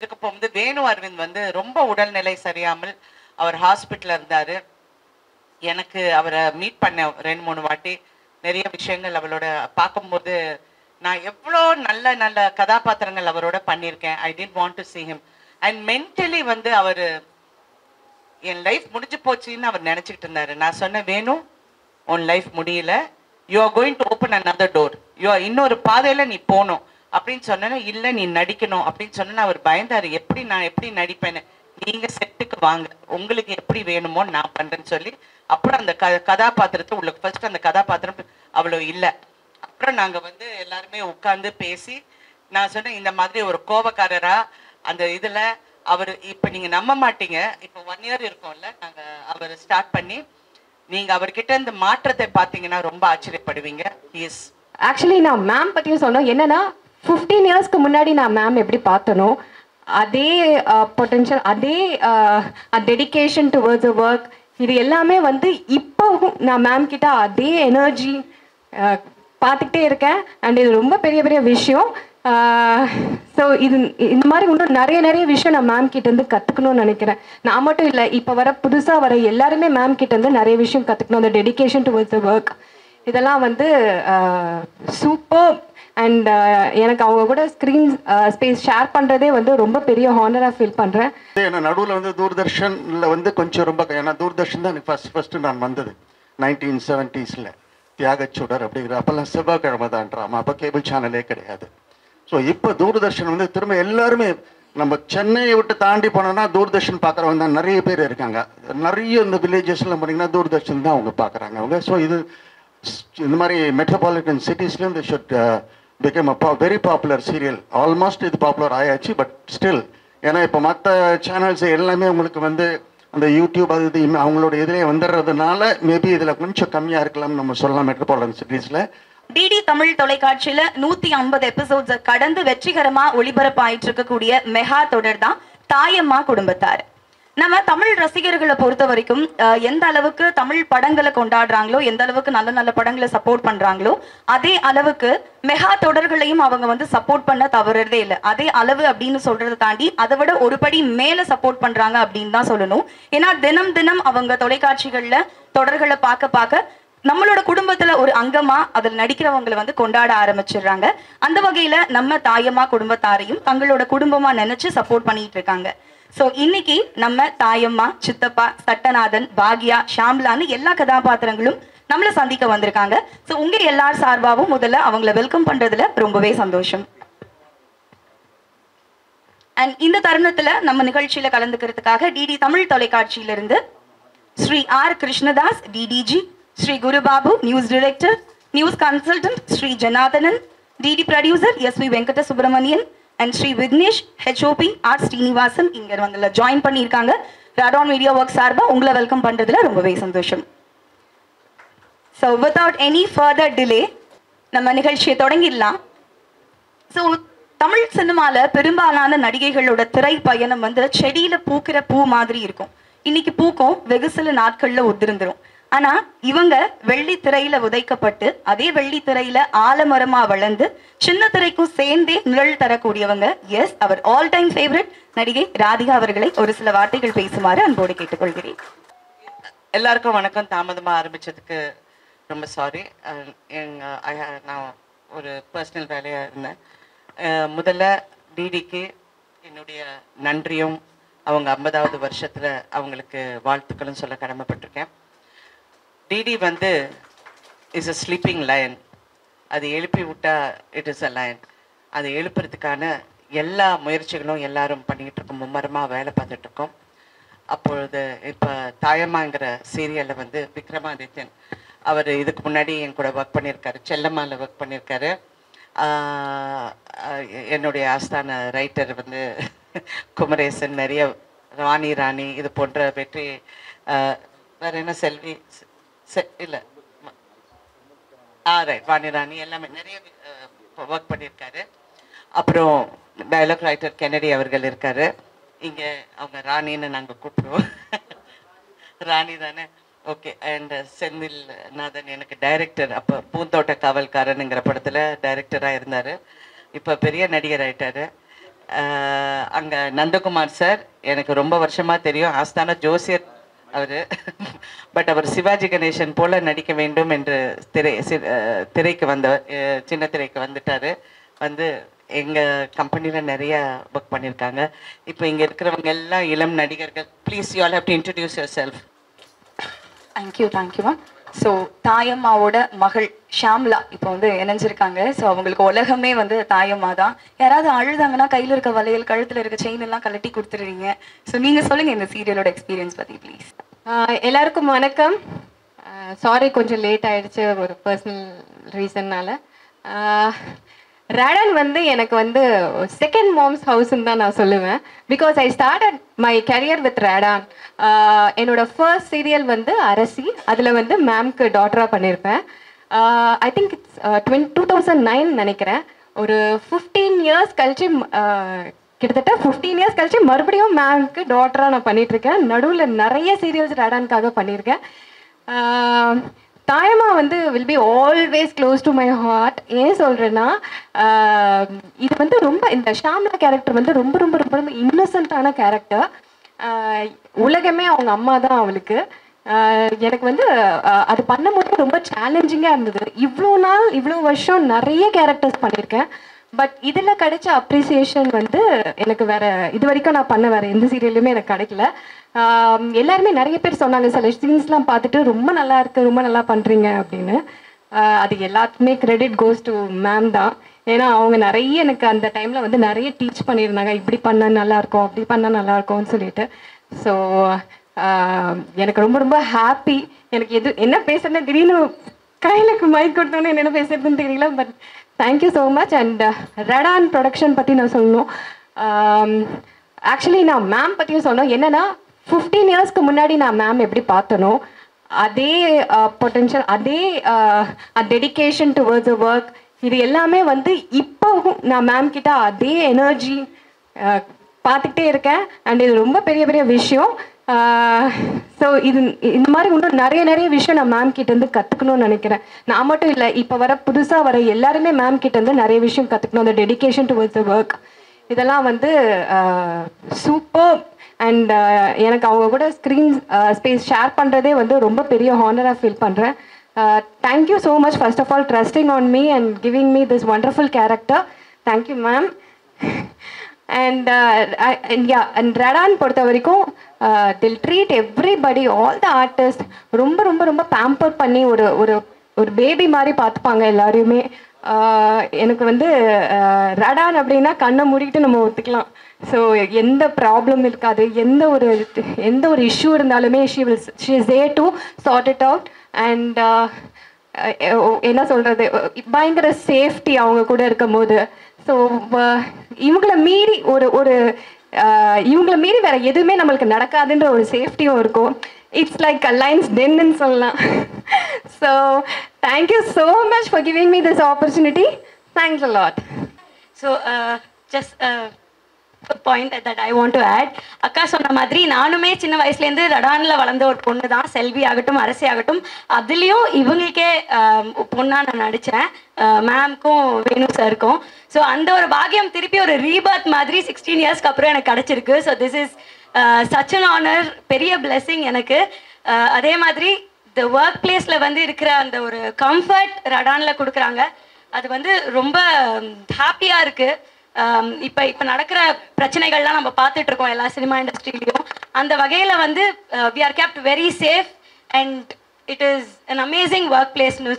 இதுக்கு போகும்போது வேணு அரவிந்த் வந்து ரொம்ப உடல்நிலை சரியாமல் அவர் ஹாஸ்பிட்டல்ல இருந்தாரு. எனக்கு அவரை மீட் பண்ண 2-3 வாட்டி நிறைய விஷயங்கள் அவளோட பார்க்கும்போது நான் எவ்வளோ நல்ல நல்ல கதாபாத்திரங்கள் அவரோட பண்ணியிருக்கேன். I didn't want to see him. And mentally வந்து அவர் என் லைஃப் முடிஞ்சு போச்சுன்னு அவர் நினச்சிக்கிட்டு இருந்தாரு. நான் சொன்னேன், வேணும் உன் லைஃப் முடியல, you are going to open another door, இன்னொரு பாதையில் நீ போகணும் அப்படின்னு சொன்னேன்னா, இல்லை நீ நடிக்கணும் அப்படின்னு சொன்னேன்னா அவர் பயந்தாரு. நான் எப்படி நடிப்பேன்னு. நீங்கள் செட்டுக்கு வாங்க, உங்களுக்கு எப்படி வேணுமோ நான் பண்ணுறேன்னு சொல்லி அப்புறம் அந்த கதாபாத்திரத்தை உங்களுக்கு ஃபர்ஸ்ட் அந்த கதாபாத்திரம் அவ்வளோ இல்லை. அப்புறம் நாங்கள் வந்து எல்லாருமே உட்காந்து பேசி நான் சொன்னேன், இந்த மாதிரி ஒரு கோபக்காரரா அந்த இதில் அவர் இப்போ நீங்கள் நம்ப மாட்டீங்க, இப்போ 1 year இருக்கோம்ல நாங்கள் அவர் ஸ்டார்ட் பண்ணி, நீங்கள் அவர்கிட்ட இந்த மாற்றத்தை பார்த்தீங்கன்னா ரொம்ப ஆச்சரியப்படுவீங்க. எஸ், ஆக்சுவலி நான் மேம் பற்றியும் சொன்னோம். என்னன்னா 15 இயர்ஸ்க்கு முன்னாடி நான் மேம் எப்படி பார்த்தனோ அதே பொட்டென்ஷியல், அதே டெடிக்கேஷன் டுவர்ட்ஸ் அ ஒர்க், இது எல்லாமே வந்து இப்போவும் நான் மேம் கிட்ட அதே எனர்ஜி பார்த்துக்கிட்டே இருக்கேன். அண்ட் இது ரொம்ப பெரிய பெரிய விஷயம். ஸோ இந்த மாதிரி இன்னும் நிறைய விஷயம் நான் மேம் கிட்டேருந்து கற்றுக்கணும்னு நினைக்கிறேன். நான் மட்டும் இல்லை, இப்போ புதுசாக வர எல்லாருமே மேம் கிட்டேருந்து நிறைய விஷயம் கற்றுக்கணும். அந்த டெடிக்கேஷன் டுவர்ட்ஸ் த ஒர்க் இதெல்லாம் வந்து சூப்பர். அண்ட் எனக்கு அவங்க கூட ஸ்க்ரீன் ஸ்பேஸ் ஷேர் பண்ணுறதே வந்து ரொம்ப பெரிய ஹானராக ஃபீல் பண்ணுறேன். ஏன்னா நடுவில் வந்து தூர்தர்ஷனில் வந்து கொஞ்சம் ரொம்ப, ஏன்னா தூர்தர்ஷன் தான் எனக்கு ஃபஸ்ட்டு நான் வந்தது 1970s தியாகச்சுடர் அப்படிங்கிற, அப்போல்லாம் செவ்வாய்க்கிழமை தான் ட்ராமா, அப்போ கேபிள் சேனலே கிடையாது. ஸோ இப்போ தூர்தர்ஷன் வந்து திரும்ப எல்லாருமே நம்ம சென்னையை விட்டு தாண்டி போனோம்னா தூர்தர்ஷன் பார்க்குறவங்க தான் நிறைய பேர் இருக்காங்க. நிறைய இந்த வில்லேஜஸ்லாம் போனீங்கன்னா தூர்தர்ஷன் தான் அவங்க பார்க்குறாங்க அவங்க. ஸோ இந்த மாதிரி மெட்ரோபாலிட்டன் சிட்டிஸ்லேயும் they should become a very popular serial. Almost இது பாப்புலர் ஆயாச்சு, பட் ஸ்டில் ஏன்னா இப்போ மற்ற சேனல்ஸ் எல்லாமே உங்களுக்கு வந்து அந்த யூடியூப் அது இது அவங்களோட இதிலே வந்துடுறதுனால மேபி இதில் கொஞ்சம் கம்மியாக இருக்கலாம்னு நம்ம சொல்லலாம் மெட்ரோபாலிட்டன் சிட்டிஸில். டிடி தமிழ் தொலைக்காட்சியில 150 எபிசோட்ஸ் கடந்து வெற்றிகரமா ஒளிபரப்பாயிட்டு இருக்கக்கூடிய மெகா தொடர் தான் தாயம்மா குடும்பத்தார். நம்ம தமிழ் ரசிகர்களை பொறுத்த வரைக்கும் எந்த அளவுக்கு தமிழ் படங்களை கொண்டாடுறாங்களோ, எந்த அளவுக்கு நல்ல நல்ல படங்களை சப்போர்ட் பண்றாங்களோ, அதே அளவுக்கு மெகா தொடர்களையும் அவங்க வந்து சப்போர்ட் பண்ண தவறுறதே இல்லை. அதே அளவு அப்படின்னு சொல்றதை தாண்டி அதை விட ஒரு படி மேல சப்போர்ட் பண்றாங்க அப்படின்னு தான் சொல்லணும். ஏன்னா தினம் அவங்க தொலைக்காட்சிகள்ல தொடர்களை பார்க்க நம்மளோட குடும்பத்துல ஒரு அங்கமா அதில் நடிக்கிறவங்களை வந்து கொண்டாட ஆரம்பிச்சிடுறாங்க. அந்த வகையில நம்ம தாயம்மா குடும்பத்தாரையும் தங்களோட குடும்பமா நினைச்சு சப்போர்ட் பண்ணிட்டு இருக்காங்க. ஸோ இன்னைக்கு நம்ம தாயம்மா, சித்தப்பா, சட்டநாதன், பாக்யா, ஷாம்லான்னு எல்லா கதாபாத்திரங்களும் நம்மளை சந்திக்க வந்திருக்காங்க. ஸோ உங்க எல்லார் சார்பாகவும் முதல்ல அவங்கள வெல்கம் பண்றதுல ரொம்பவே சந்தோஷம். அண்ட் இந்த தருணத்துல நம்ம நிகழ்ச்சியில கலந்துக்கிறதுக்காக டிடி தமிழ் தொலைக்காட்சியிலிருந்து Shri R Krishnadas DDG, Shri Gurubabu news director, news consultant Shri Janardhanan, DD producer SV Venkata Subramanian and Shri Vignesh HOP R Srinivasan இங்க வந்து ஜாயின் பண்ணியிருக்காங்க. ராடான் மீடியா ஒர்க் சார்பாக உங்களை வெல்கம் பண்றதுல ரொம்பவே சந்தோஷம். So without any further delay நம்ம நிகழ்ச்சியை தொடங்கிடலாம். ஸோ தமிழ் சினிமால பெரும்பாலான நடிகைகளோட திரை பயணம் வந்து செடியில பூக்கிற பூ மாதிரி இருக்கும். இன்னைக்கு பூக்கும், வெகு சில நாட்கள்ல உதிர்ந்துரும். ஆனா இவங்க வெள்ளி திரையில உதைக்கப்பட்டு அதே வெள்ளி திரையில ஆலமரமா வளர்ந்து சின்ன திரைக்கும் சேர்ந்தே நிழல் தரக்கூடியவங்க. எஸ், அவர் ஆல் டைம் ஃபேவரட் நடிகை ராதிகா அவர்களை ஒரு சில வார்த்தைகள் பேசுமாறு அன்போடு கேட்டுக்கொள்கிறேன். எல்லாருக்கும் வணக்கம். தாமதமா ஆரம்பிச்சதுக்கு ரொம்ப சாரி. நான் ஒரு பர்சனல் வேலையா இருந்தேன். முதல்ல டிடிக்கு என்னுடைய நன்றியும் அவங்க 50வது வருஷத்துல அவங்களுக்கு வாழ்த்துக்களும் சொல்ல கடமைப்பட்டிருக்கேன். டிடி வந்து இஸ் அ ஸ்லீப்பிங் லயன். அது எழுப்பி விட்டா இட் இஸ் அ லயன். அதை எழுப்புறதுக்கான எல்லா முயற்சிகளும் எல்லாரும் பண்ணிக்கிட்டு இருக்கோம், மும்மரமாக வேலை பார்த்துட்டு இருக்கோம். அப்பொழுது இப்போ தாயம்மாங்கிற சீரியலில் வந்து விக்ரமாதித்யன் அவர் இதுக்கு முன்னாடி என் கூட ஒர்க் பண்ணியிருக்காரு, செல்லம்மாவில் ஒர்க் பண்ணியிருக்காரு. என்னுடைய ஆஸ்தான ரைட்டர் வந்து குமரேசன், நிறைய ராணி இது போன்ற வெற்றி, வேற என்ன செல்வி இல்லை ரைட் வாணி எல்லாமே நிறைய ஒர்க் பண்ணியிருக்காரு. அப்புறம் டயலாக் ரைட்டர் கென்னடி அவர்கள் இருக்காரு இங்கே. அவங்க ராணின்னு நாங்கள் கூப்பிடுவோம், ராணி தானே, ஓகே. அண்ட் செந்தில் நாதன் எனக்கு டைரக்டர், அப்போ பூந்தோட்ட காவல்காரனுங்கிற படத்தில் டைரக்டராக இருந்தார். இப்போ பெரிய நடிகர் ஆகிட்டார். அங்கே நந்தகுமார் சார் எனக்கு ரொம்ப வருஷமாக தெரியும், ஆஸ்தான ஜோசியர் அவர். பட் அவர் சிவாஜி கணேசன் போல நடிக்க வேண்டும் என்று திரைக்கு வந்தவர், சின்ன திரைக்கு வந்துட்டார். வந்து எங்கள் கம்பெனியில் நிறைய ஒர்க் பண்ணியிருக்காங்க. இப்போ இங்கே இருக்கிறவங்க எல்லாம் இளம் நடிகர்கள். Please you all have to introduce yourself. Thank you ma'am. So தாயம்மாவோட மகள் ஷாம்லா இப்போ வந்து இணைஞ்சிருக்காங்க. ஸோ அவங்களுக்கு உலகமே வந்து தாயம்மா தான். யாராவது அழுதாங்கன்னா கையில் இருக்க வளையல், கழுத்தில் இருக்க செயின் எல்லாம் கழட்டி கொடுத்துருவீங்க. ஸோ நீங்கள் சொல்லுங்கள் இந்த சீரியலோட எக்ஸ்பீரியன்ஸ் பற்றி ப்ளீஸ். எல்லாருக்கும் வணக்கம். சாரி கொஞ்சம் லேட் ஆயிடுச்சு ஒரு பர்சனல் ரீசன்னால. ரேடான் வந்து எனக்கு வந்து செகண்ட் மாம்ஸ் ஹவுஸ்ன்னு தான் நான் சொல்லுவேன். Because I started my career with Radon. என்னோட ஃபர்ஸ்ட் சீரியல் வந்து அரசி, அதில் வந்து மேம்க்கு டாட்டராக பண்ணியிருப்பேன். ஐ திங்க் இட்ஸ் 2009 நினைக்கிறேன். ஒரு 15 இயர்ஸ் கழிச்சு, கிட்டத்தட்ட 15 இயர்ஸ் கழிச்சு மறுபடியும் மேம்க்கு டாட்டராக நான் பண்ணிகிட்ருக்கேன். நடுவில் நிறைய சீரியல்ஸ் ரேடானுக்காக பண்ணியிருக்கேன். தாயம்மா வந்து will be always close to my heart. ஏன் சொல்கிறேன்னா, இது வந்து ரொம்ப, இந்த ஷாம்லா கேரக்டர் வந்து ரொம்ப ரொம்ப ரொம்ப ரொம்ப இன்னசென்ட்டான கேரக்டர். உலகமே அவங்க அம்மா தான் அவளுக்கு. எனக்கு வந்து அது பண்ணும்போது ரொம்ப சேலஞ்சிங்காக இருந்தது. இவ்வளோ நாள் இவ்வளோ வருஷம் நிறைய கேரக்டர்ஸ் பண்ணியிருக்கேன். பட் இதில் கிடைச்ச அப்ரிசியேஷன் வந்து எனக்கு வேறு இது வரைக்கும் நான் பண்ண வேறு எந்த சீரியல்லையுமே எனக்கு கிடைக்கல. எல்லாருமே நிறைய பேர் சொன்னாங்க, சில சீன்ஸ்லாம் பார்த்துட்டு ரொம்ப நல்லா இருக்குது, ரொம்ப நல்லா பண்ணுறீங்க அப்படின்னு. அது எல்லாத்துக்குமே கிரெடிட் கோஸ் டு மேம் தான். ஏன்னா அவங்க நிறைய எனக்கு அந்த டைமில் வந்து நிறைய டீச் பண்ணியிருந்தாங்க, இப்படி பண்ணால் நல்லாயிருக்கும், அப்படி பண்ணால் நல்லாயிருக்கும்னு சொல்லிட்டு. ஸோ எனக்கு ரொம்ப ரொம்ப ஹாப்பி. எனக்கு என்ன பேசுறதுன்னு திடீர்னு கையிலுக்கு மைக் கொடுத்தோன்னே என்ன பேசுறதுன்னு தெரியல. But thank you so much. And Radon production பற்றி நான் சொல்லணும். ஆக்சுவலி நான் மேம் பற்றியும் சொல்லணும். என்னென்னா 15 இயர்ஸ்க்கு முன்னாடி நான் மேம் எப்படி பார்த்தனோ அதே பொட்டென்ஷியல், அதே டெடிக்கேஷன் டுவர்ட்ஸ் அ ஒர்க், இது எல்லாமே வந்து இப்போவும் நான் மேம் கிட்ட அதே எனர்ஜி பார்த்துக்கிட்டே இருக்கேன். அண்ட் இது ரொம்ப பெரிய பெரிய விஷயம். ஸோ இந்த மாதிரி இன்னும் நிறைய விஷயம் நான் மேம் கிட்டேருந்து கற்றுக்கணும்னு நினைக்கிறேன். நான் மட்டும் இல்லை, இப்போ புதுசாக வர எல்லாருமே மேம் கிட்டேருந்து நிறைய விஷயம் கற்றுக்கணும். அந்த டெடிக்கேஷன் டுவர்ட்ஸ் த ஒர்க் இதெல்லாம் வந்து சூப்பர். அண்ட் எனக்கு அவங்க கூட ஸ்க்ரீன் ஸ்பேஸ் ஷேர் பண்ணுறதே வந்து ரொம்ப பெரிய ஹானராக ஃபீல் பண்ணுறேன். Thank you so much first of all trusting on me and giving me this wonderful character. Thank you ma'am. And Radaan பொறுத்த வரைக்கும் தில் treat everybody, all the artist ரொம்ப ரொம்ப ரொம்ப பேம்பர் பண்ணி ஒரு பேபி மாதிரி பார்த்துப்பாங்க எல்லாரையுமே. எனக்கு வந்து ரேடான் அப்படின்னா கண்ணை மூடிக்கிட்டு நம்ம ஒத்துக்கலாம். ஸோ எந்த ப்ராப்ளம் இருக்காது, எந்த ஒரு இஷ்யூ இருந்தாலுமே she is there to sort it out. And என்ன சொல்கிறது, பயங்கர சேஃப்டி அவங்க கூட இருக்கும் போது. ஸோ இவங்கள மீறி இவங்களை மீறி வேற எதுவுமே நம்மளுக்கு நடக்காதுன்ற ஒரு சேஃப்டியும் இருக்கும். இட்ஸ் லைக் அலைன்ஸ் டென்னு சொல்லலாம். So thank you so much for giving me this opportunity. Thanks a lot. So just point that I want to add. அக்கா சொன்ன மாதிரி நானுமே சின்ன வயசுலேருந்து ரடானில் வளர்ந்த ஒரு பொண்ணு தான். செல்வி ஆகட்டும், அரசி ஆகட்டும், அதுலேயும் இவங்களுக்கே பொண்ணாக நான் நடித்தேன், மேம்க்கும் வேணு சாருக்கும். ஸோ அந்த ஒரு பாக்கியம் திருப்பி ஒரு ரீபர்த் மாதிரி 16 இயர்ஸ்க்கு அப்புறம் எனக்கு கிடச்சிருக்கு. So this is such an honour, பெரிய பிளெஸிங் எனக்கு. அதே மாதிரி இந்த ஒர்க் பிளேஸில் வந்து இருக்கிற அந்த ஒரு கம்ஃபர்ட் ரடானில் கொடுக்குறாங்க. அது வந்து ரொம்ப ஹாப்பியாக இருக்குது. இப்போ நடக்கிற பிரச்சனைகள்லாம் நம்ம பார்த்துட்டு இருக்கோம் எல்லா சினிமா இண்டஸ்ட்ரியிலையும். அந்த வகையில் வந்து we are kept very safe and it is an amazing work பிளேஸ்னு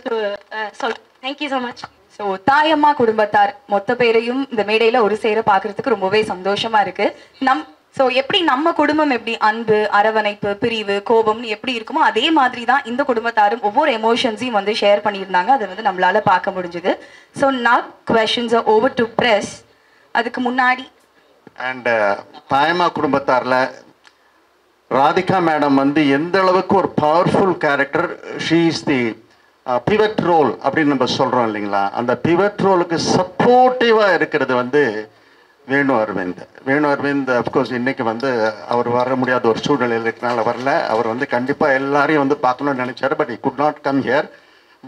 சொல். Thank you so much. ஸோ தாயம்மா குடும்பத்தார் மொத்த பேரையும் இந்த மேடையில் ஒரு சேர பார்க்குறதுக்கு ரொம்பவே சந்தோஷமாக இருக்குது. ஸோ எப்படி நம்ம குடும்பம் எப்படி அன்பு, அரவணைப்பு, பிரிவு, கோபம்னு எப்படி இருக்குமோ அதே மாதிரி தான் இந்த குடும்பத்தாரும் ஒவ்வொரு எமோஷன்ஸையும் வந்து ஷேர் பண்ணியிருந்தாங்க. அதை வந்து நம்மளால பார்க்க முடிஞ்சுது. So now questions are over to press. அதுக்கு முன்னாடி அண்ட் தாயம்மா குடும்பத்தாரில் ராதிகா மேடம் வந்து எந்த அளவுக்கு ஒரு powerful character. She is the pivot role அப்படின்னு நம்ம சொல்கிறோம் இல்லைங்களா. அந்த பிவட் ரோலுக்கு சப்போர்ட்டிவாக இருக்கிறது வந்து வேணு அரவிந்த். அஃப்கோர்ஸ் இன்னைக்கு வந்து அவர் வர முடியாத ஒரு சூழ்நிலையில் இருக்கனால வரல. அவர் வந்து கண்டிப்பாக எல்லாரையும் வந்து பார்க்கணும்னு நினச்சாரு, but he could not come here.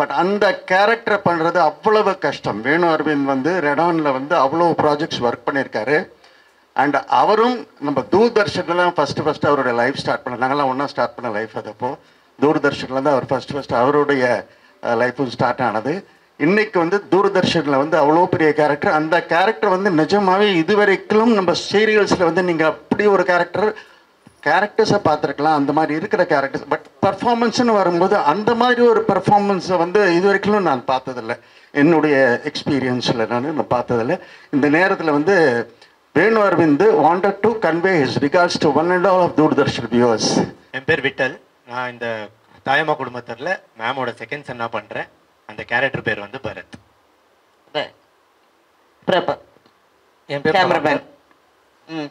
But அந்த கேரக்டரை பண்ணுறது அவ்வளவு கஷ்டம். வேணு அரவிந்த் வந்து ரெடானில் வந்து அவ்வளோ ப்ராஜெக்ட்ஸ் ஒர்க் பண்ணியிருக்காரு. அண்ட் அவரும் நம்ம தூர்தர்ஷன்லாம் ஃபஸ்ட்டு அவருடைய லைஃப் ஸ்டார்ட் பண்ண நாங்கள்லாம் ஒன்றா ஸ்டார்ட் பண்ண லைஃப் அதப்போ தூர்தர்ஷனில் தான் அவர் ஃபஸ்ட்டு அவருடைய லைஃப்பும் ஸ்டார்ட் ஆனது. இன்னைக்கு வந்து தூர்தர்ஷனில் வந்து அவ்வளோ பெரிய கேரக்டர். அந்த கேரக்டர் வந்து நிஜமாகவே இதுவரைக்கும் நம்ம சீரியல்ஸில் வந்து நீங்கள் அப்படி ஒரு கேரக்டர்ஸை பார்த்துருக்கலாம், அந்த மாதிரி இருக்கிற கேரக்டர்ஸ். பட் பர்ஃபார்மன்ஸ்னு வரும்போது அந்த மாதிரி ஒரு பர்ஃபார்மன்ஸை வந்து இது வரைக்கும் நான் பார்த்ததில்லை. என்னுடைய எக்ஸ்பீரியன்ஸில் நான் பார்த்ததில்லை. இந்த நேரத்தில் வந்து வேணு Aravind wanted to convey his regards to one and all of Doordarshan viewers. என் பேர் விட்டல். நான் இந்த தாயம்மா குடும்பத்தில் மேமோட செகண்ட் சன்னா பண்ணுறேன். அந்த கேரக்டர் பேர் வந்து பரத். பிரபா என் பேர் கேமராமேன்.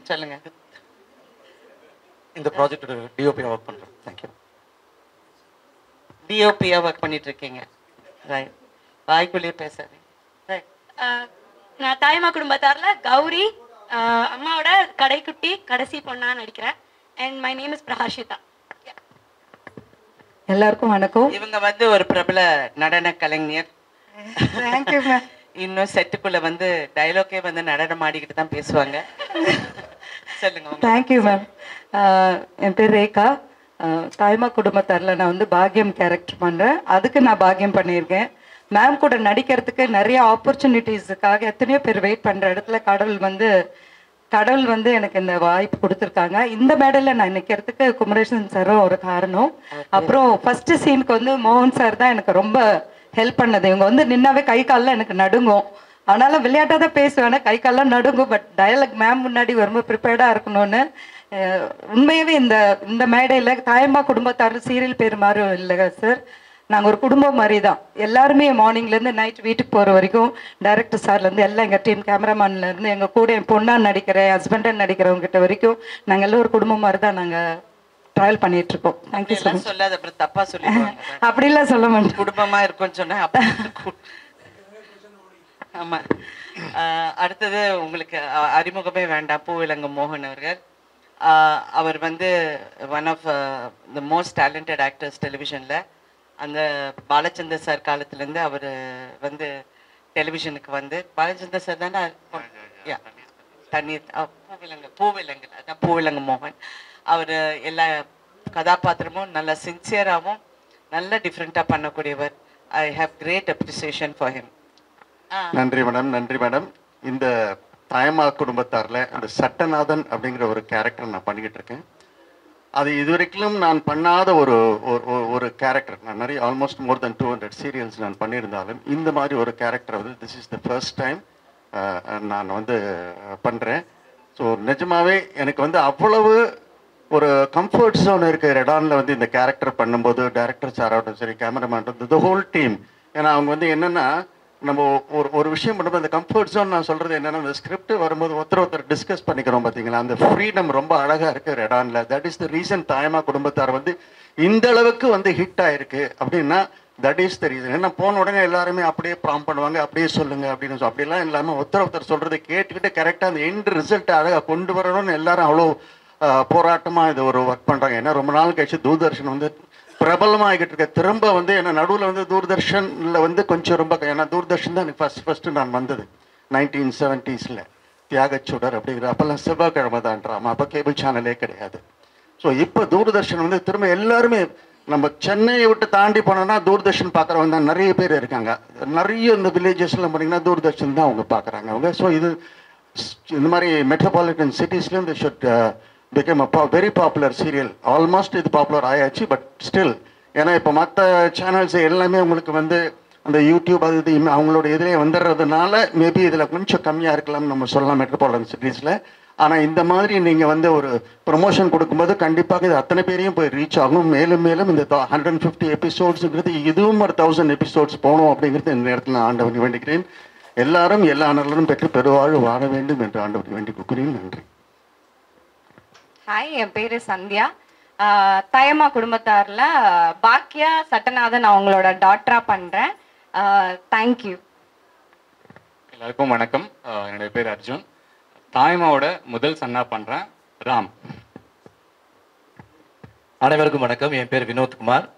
சொல்லுங்க. இந்த ப்ராஜெக்டோட டிஓபியாக ஒர்க் பண்ணுறேன். தேங்க்யூ. டிஓபியாக ஒர்க் பண்ணிட்டு இருக்கீங்க. ரைட். வாய்க்குள்ளேயே பேசுறேன். ரைட். நான் தாயம்மா குடும்பத்தாரில் கௌரி, அம்மாவோட கடைக்குட்டி கடைசி பொண்ணா நடிக்கிறேன். And my name is Praharshita. எல்லாருக்கும் வணக்கம். இவங்க வந்து ஒரு பிரபல நடன கலைஞர். Thank you ma'am. இன்னும் செட்டுக்குள்ள வந்து டைலாக்கே வந்து நடனம் ஆடிக்கிட்டு தான் பேசுவாங்க. சொல்லுங்க. Thank you ma'am. என் பேர் ரேகா. தாய்மா குடும்பத்தாரில் நான் வந்து பாக்யம் கேரக்டர் பண்ணுறேன். அதுக்கு நான் பாக்யம் பண்ணியிருக்கேன். மேம் கூட நடிக்கிறதுக்கு நிறைய ஆப்பர்ச்சுனிட்டிஸுக்காக எத்தனையோ பேர் வெயிட் பண்ணுற இடத்துல கடவுள் வந்து எனக்கு இந்த வாய்ப்பு கொடுத்துருக்காங்க. இந்த மேடையில் நான் நிற்கிறதுக்கு குமரேசன் சாரும் ஒரு காரணம். அப்புறம் ஃபர்ஸ்ட் சீனுக்கு வந்து மோகன் சார் தான் எனக்கு ரொம்ப ஹெல்ப் பண்ணது. இவங்க வந்து நின்னாவே கை காலெலாம் எனக்கு நடுங்கும். ஆனாலும் விளையாட்டாக தான் பேசுவேன், கை காலெலாம் நடுங்கும். பட் டயலாக் மேம் முன்னாடி ரொம்ப ப்ரிப்பேர்டாக இருக்கணும்னு. உண்மையாகவே இந்த மேடையில் தாயம்மா குடும்பத்தார் சீரியல் பேர் மாதிரி இல்லைங்க சார். நாங்கள் ஒரு குடும்பம் மாதிரி தான். எல்லாருமே மார்னிங்லேருந்து நைட் வீட்டுக்கு போகிற வரைக்கும் டைரக்டர் சார்லேருந்து எல்லாம் எங்கள் டீம் கேமராமேன்லேருந்து எங்கள் கூட என் பொண்ணாக நடிக்கிறேன், ஹஸ்பண்டாக நடிக்கிறவங்ககிட்ட வரைக்கும் நாங்கள் எல்லாம் ஒரு குடும்பம் மாதிரி தான் நாங்கள் ட்ராவல் பண்ணிகிட்ருக்கோம். Thank you so much. சொல்லாத அப்புறம் தப்பாக சொல்லிடுவாங்க. அப்படிலாம் சொல்ல மாட்டேன். குடும்பமாக இருக்கும்னு சொன்னேன். ஆமாம். அடுத்தது உங்களுக்கு அறிமுகமே வேண்டாம். பூவிலங்கு மோகன் அவர்கள். அவர் வந்து one of the most talented actors டெலிவிஷனில். அந்த பாலச்சந்தர் சார் காலத்துலேருந்து அவர் வந்து டெலிவிஷனுக்கு வந்து பாலச்சந்தர் சார் தானே தண்ணீர் பூவிலங்கு அதான் பூவிலங்கு மோகன். அவர் எல்லா கதாபாத்திரமும் நல்ல சின்சியராகவும் நல்ல டிஃப்ரெண்ட்டாக பண்ணக்கூடியவர். I have great appreciation for him. நன்றி மேடம். நன்றி மேடம். இந்த தாயம்மா குடும்பத்தாரில் அந்த சட்டநாதன் அப்படிங்கிற ஒரு கேரக்டர் நான் பண்ணிக்கிட்டு இருக்கேன். அது இதுவரைக்கும் நான் பண்ணாத ஒரு கேரக்டர். நான் நிறைய ஆல்மோஸ்ட் மோர் தென் 200 சீரியல்ஸ் நான் பண்ணியிருந்தாலும் இந்த மாதிரி ஒரு கேரக்டர் வந்து this is the first time நான் வந்து பண்ணுறேன். ஸோ நிஜமாகவே எனக்கு வந்து அவ்வளவு ஒரு கம்ஃபர்ட் ஜோன் இருக்குது ரெடானில் வந்து இந்த கேரக்டர் பண்ணும்போது. டைரக்டர் சாராகட்டும் சரி, கேமராமேன், த ஹோல் டீம். ஏன்னா அவங்க வந்து என்னென்னா நம்ம ஒரு விஷயம் பண்ணும்போது அந்த கம்ஃபர்ட் ஜோன் நான் சொல்கிறது என்னென்னா இந்த ஸ்கிரிப்ட் வரும்போது ஒருத்தர் டிஸ்கஸ் பண்ணிக்கிறோம் பார்த்தீங்களா, அந்த ஃப்ரீடம் ரொம்ப அழகாக இருக்குது ரெடானில். தட் இஸ் த ரீசன் தாயம்மா குடும்பத்தார் வந்து இந்த அளவுக்கு வந்து ஹிட் ஆகிருக்கு அப்படின்னா தட் இஸ் த ரீசன். ஏன்னா போன உடனே எல்லாருமே அப்படியே ப்ராம் பண்ணுவாங்க, அப்படியே சொல்லுங்கள் அப்படின்னு அப்படிலாம் இல்லாமல் ஒருத்தர் சொல்கிறத கேட்டுக்கிட்டு கரெக்டாக அந்த எண்ட் ரிசல்ட்டை அழகாக கொண்டு வரணும்னு எல்லாரும் அவ்வளோ போராட்டமாக இது ஒரு ஒர்க் பண்ணுறாங்க. ஏன்னா ரொம்ப நாள் கழிச்சு தூர்தர்ஷன் வந்து பிரபலமாகிட்டு இருக்க. திரும்ப வந்து என்ன நடுவில் வந்து தூர்தர்ஷனில் வந்து கொஞ்சம் ரொம்ப ஏன்னா தூர்தர்ஷன் தான் எனக்கு ஃபஸ்ட்டு நான் வந்தது 1970s தியாகச்சுடர் அப்படிங்கிற. அப்போல்லாம் செவ்வாய்க்கிழமை தான் ட்ராமா, அப்போ கேபிள் சேனலே கிடையாது. ஸோ இப்போ தூர்தர்ஷன் வந்து திரும்ப எல்லாருமே நம்ம சென்னையை விட்டு தாண்டி போனோம்னா தூர்தர்ஷன் பார்க்குறவங்க தான் நிறைய பேர் இருக்காங்க. நிறைய இந்த வில்லேஜஸ்லாம் போனீங்கன்னா தூர்தர்ஷன் தான் அவங்க பார்க்குறாங்க அவங்க. ஸோ இது இந்த மாதிரி மெட்ரோபாலிட்டன் சிட்டிஸ்லேயும் இந்த should became a very popular serial. Almost இது பாப்புலர் ஆயாச்சு. பட் ஸ்டில் ஏன்னா இப்போ மற்ற சேனல்ஸ் எல்லாமே உங்களுக்கு வந்து அந்த யூடியூப் அது இது அவங்களோட இதிலே வந்துடுறதுனால மேபி இதில் கொஞ்சம் கம்மியாக இருக்கலாம்னு நம்ம சொல்லலாம் மெட்ரோபாலிட்டன் சிட்டிஸில். ஆனால் இந்த மாதிரி நீங்கள் வந்து ஒரு ப்ரொமோஷன் கொடுக்கும்போது கண்டிப்பாக இது அத்தனை பேரையும் போய் ரீச் ஆகும். மேலும் மேலும் இந்த 150 எபிசோட்ஸுங்கிறது இதுவும் ஒரு 1000 எபிசோட்ஸ் போகணும் அப்படிங்கிறது இந்த நேரத்தில் நான் ஆண்டவனை வேண்டிக்கிறேன். எல்லாரும் எல்லா நலனும் பெற்று பெருவாழ்வு வாழ வேண்டும் என்று ஆண்டவனை வேண்டி கொடுக்கிறேன். நன்றி. ஹாய், என் பேர் சந்தியா. தாயம்மா குடும்பத்தாரில் பாக்கியா சட்டநாதன் அவங்களோட டாக்டராக பண்ணுறேன். தேங்க்யூ. எல்லாருக்கும் வணக்கம். என்னுடைய பேர் அர்ஜுன். தாயம்மாவோட முதல் சன்னா பண்ணுறேன், ராம். அனைவருக்கும் வணக்கம். என் பேர் வினோத்குமார்.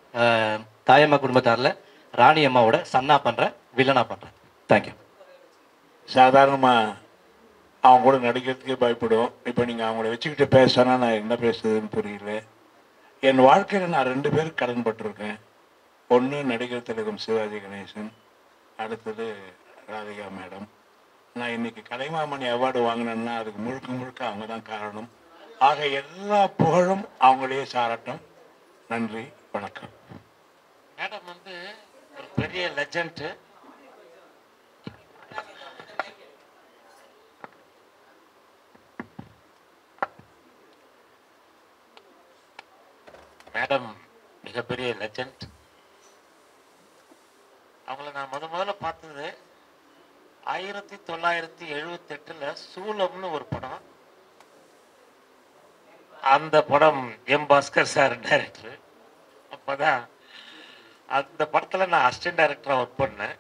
தாயம்மா குடும்பத்தாரில் ராணி அம்மாவோட சன்னா பண்ணுறேன், வில்லனா பண்ணுறேன். தேங்க்யூ. சாதாரணமாக அவங்க கூட நடிக்கிறதுக்கே பயப்படுவோம். இப்போ நீங்கள் அவங்கள வச்சுக்கிட்டு பேசினா நான் என்ன பேசுறதுன்னு புரியல. என் வாழ்க்கையில் நான் 2 பேருக்கு கடன்பட்டிருக்கேன். ஒன்று நடிகர் திலகம் சிவாஜி கணேசன், அடுத்தது ராதிகா மேடம். நான் இன்னைக்கு கலைமாமணி அவார்டு வாங்கினேன்னா அதுக்கு முழுக்க முழுக்க அவங்க தான் காரணம். ஆக எல்லா புகழும் அவங்களே சாரட்டும். நன்றி, வணக்கம். மேடம் வந்து ஒரு பெரிய லெஜண்ட். மேடம் மிகப்பெரிய லெஜண்ட். அவங்கள நான் முதல்ல பார்த்தது 1978 சூலம்னு ஒரு படம். அந்த படம் எம் பாஸ்கர் சார் டைரக்டர். அப்போதான் அந்த படத்தில் நான் அசிஸ்டன்ட் டைரக்டராக ஒர்க் பண்ணேன்.